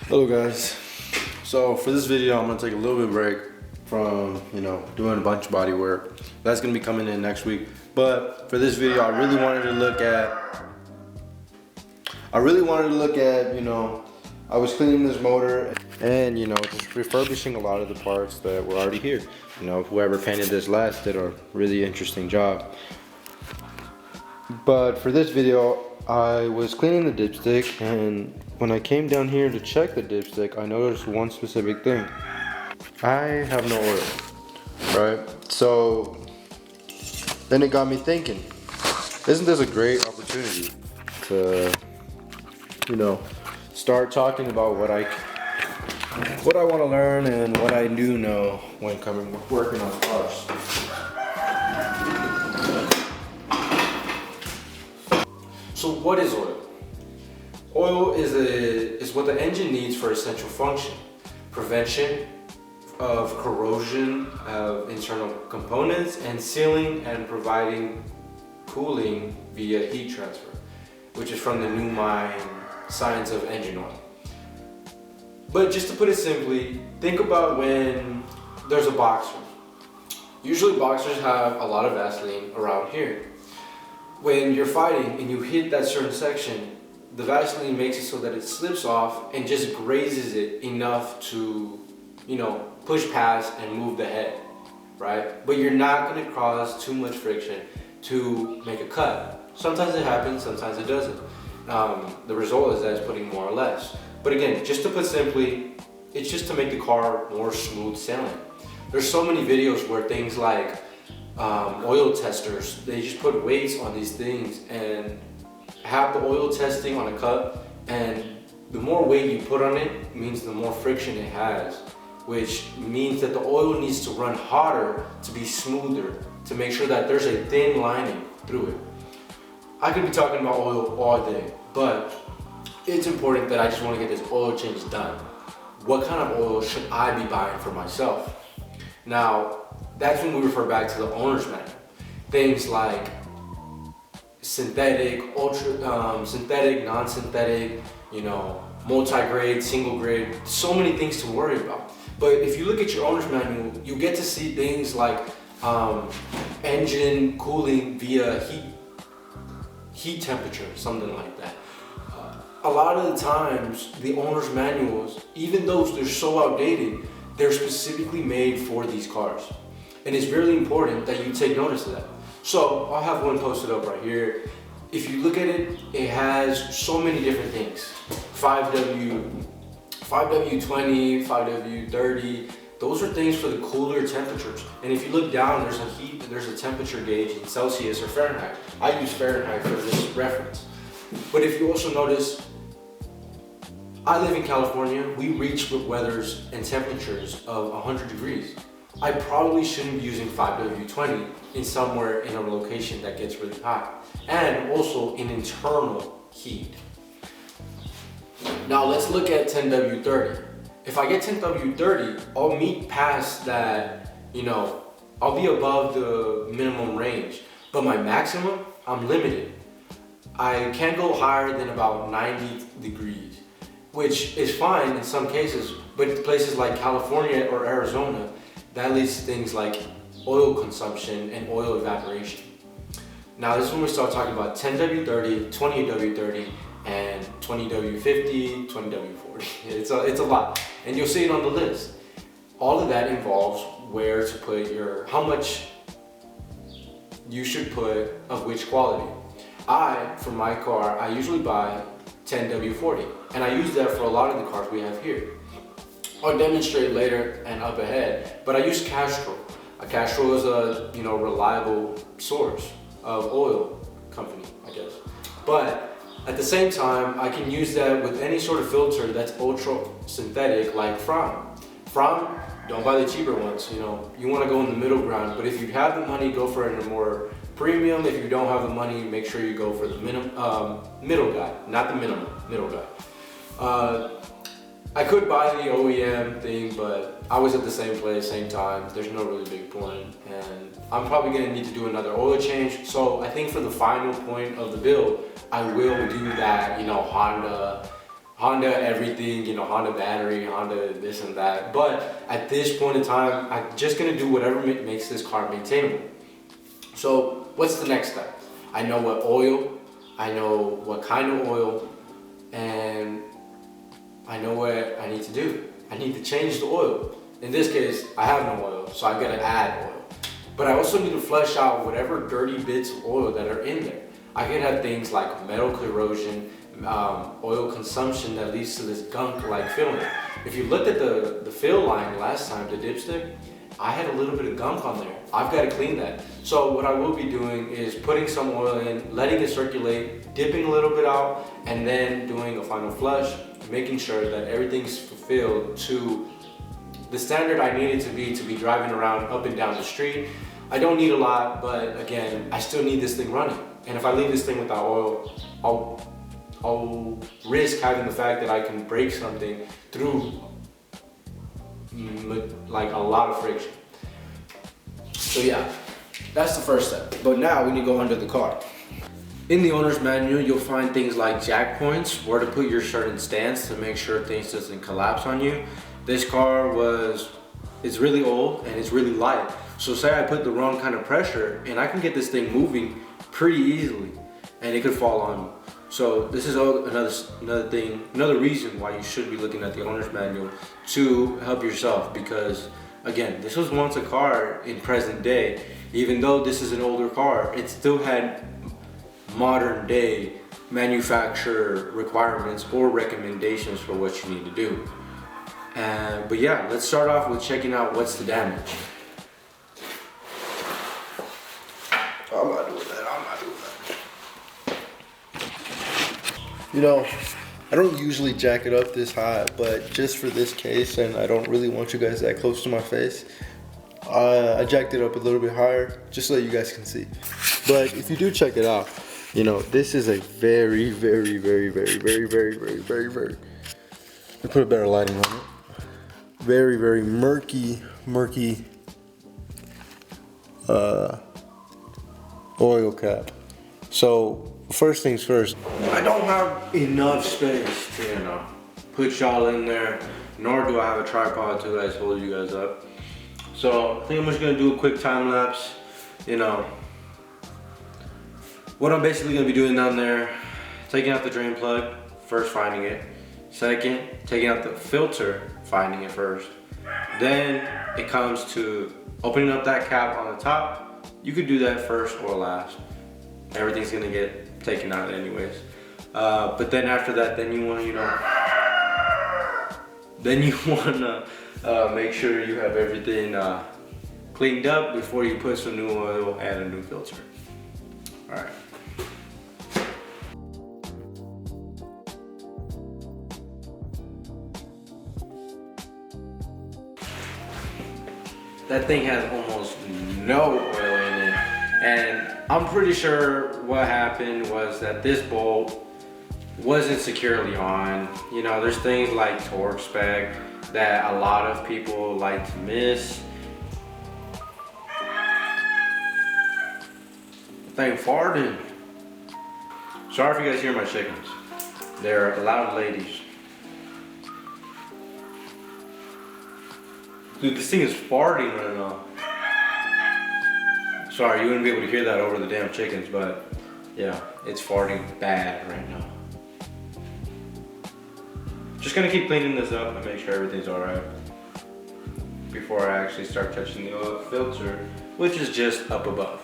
Hello guys. So for this video, I'm gonna take a little bit of break from, doing a bunch of body work. That's gonna be coming in next week. But for this video, I really wanted to look at, I was cleaning this motor and, just refurbishing a lot of the parts that were already here. Whoever painted this last did a really interesting job. But for this video, I was cleaning the dipstick, and when I came down here to check the dipstick, I noticed one specific thing. I have no oil, right? So then it got me thinking, isn't this a great opportunity to, start talking about what I want to learn and what I do know when working on cars. So what is oil? Oil is what the engine needs for essential function. Prevention of corrosion of internal components, and sealing and providing cooling via heat transfer, which is from the new science of engine oil. But just to put it simply, think about when there's a boxer. Usually boxers have a lot of Vaseline around here. When you're fighting and you hit that certain section, the Vaseline makes it so that it slips off and just grazes it enough to, push past and move the head, right? But you're not going to cause too much friction to make a cut. Sometimes it happens, sometimes it doesn't. The result is that it's putting more or less. But again, just to put simply, it's just to make the car more smooth sailing. There's so many videos where things like oil testers, they just put weights on these things and have the oil testing on a cup, and the more weight you put on it means the more friction it has, which means that the oil needs to run hotter to be smoother, to make sure that there's a thin lining through it. I could be talking about oil all day, but it's important that I just want to get this oil change done. What kind of oil should I be buying for myself? Now, that's when we refer back to the owner's manual. Things like synthetic, synthetic, non-synthetic, multi-grade, single grade, so many things to worry about. But if you look at your owner's manual, you get to see things like engine cooling via heat temperature, something like that. A lot of the times, the owner's manuals, even though they're so outdated, they're specifically made for these cars. And it's really important that you take notice of that. So I'll have one posted up right here. If you look at it, it has so many different things. 5W20, 5W30, those are things for the cooler temperatures. And if you look down, there's a temperature gauge in Celsius or Fahrenheit. I use Fahrenheit for this reference. But if you also notice, I live in California. We reach weathers and temperatures of 100 degrees. I probably shouldn't be using 5W20 in somewhere in a location that gets really hot, and also in internal heat. Now let's look at 10W30. If I get 10W30, I'll meet past that, I'll be above the minimum range, but my maximum, I'm limited. I can't go higher than about 90 degrees, which is fine in some cases, but places like California or Arizona, that leads to things like oil consumption and oil evaporation. Now this is when we start talking about 10W30, 20W30, and 20W50, 20W40. It's a lot, and you'll see it on the list. All of that involves where to put how much you should put of which quality. For my car, I usually buy 10W40, and I use that for a lot of the cars we have here. I'll demonstrate later and up ahead, but I use Castrol. Castrol is a reliable source of oil company, I guess. But at the same time, I can use that with any sort of filter that's ultra synthetic, like Fram. Don't buy the cheaper ones. You want to go in the middle ground. But if you have the money, go for a more premium. If you don't have the money, make sure you go for the middle guy, not the minimum, middle guy. I could buy the OEM thing, but I was at the same place, same time. There's no really big point, and I'm probably gonna need to do another oil change. So I think for the final point of the build, I will do that, Honda Honda everything, you know, Honda battery, Honda this and that. But at this point in time, I'm just gonna do whatever makes this car maintainable. So what's the next step? I know what oil, I know what kind of oil, and I know what I need to do. I need to change the oil. In this case, I have no oil, so I gotta add oil. But I also need to flush out whatever dirty bits of oil that are in there. I could have things like metal corrosion, oil consumption that leads to this gunk-like filling. If you looked at the fill line last time, the dipstick, I had a little bit of gunk on there. I've got to clean that. So what I will be doing is putting some oil in, letting it circulate, dipping a little bit out, and then doing a final flush, making sure that everything's fulfilled to the standard I need it to be driving around up and down the street. I don't need a lot, but again, I still need this thing running. And if I leave this thing without oil, I'll risk having the fact that I can break something through like a lot of friction. So yeah, that's the first step. But now we need to go under the car. In the owner's manual, you'll find things like jack points, where to put your certain stance to make sure things doesn't collapse on you. This car it's really old and it's really light. So say I put the wrong kind of pressure and I can get this thing moving pretty easily and it could fall on me. So this is another reason why you should be looking at the owner's manual to help yourself, because again, this was once a car in present day. Even though this is an older car, it still had modern day manufacturer requirements or recommendations for what you need to do. But yeah, let's start off with checking out what's the damage. I'm not doing that. You know, I don't usually jack it up this high, but just for this case, and I don't really want you guys that close to my face, I jacked it up a little bit higher, just so you guys can see. But if you do check it out, you know, this is a very, let me put a better lighting on it. Very murky oil cap. So first things first, I don't have enough space to, you know, put y'all in there, nor do I have a tripod to guys hold you guys up. So I think I'm just gonna do a quick time lapse. You know, what I'm basically gonna be doing down there, taking out the drain plug, first finding it. Second, taking out the filter, finding it first. Then it comes to opening up that cap on the top. You could do that first or last. Everything's gonna get taken out anyways. But then after that, then you wanna, make sure you have everything cleaned up before you put some new oil and a new filter. All right. That thing has almost no oil in it. And I'm pretty sure what happened was that this bolt wasn't securely on. You know, there's things like torque spec that a lot of people like to miss. Thing farting. Sorry if you guys hear my chickens. They're loud ladies. Dude, this thing is farting right now. Sorry, you wouldn't be able to hear that over the damn chickens, but yeah, it's farting bad right now. Just gonna keep cleaning this up and make sure everything's alright before I actually start touching the oil filter, which is just up above.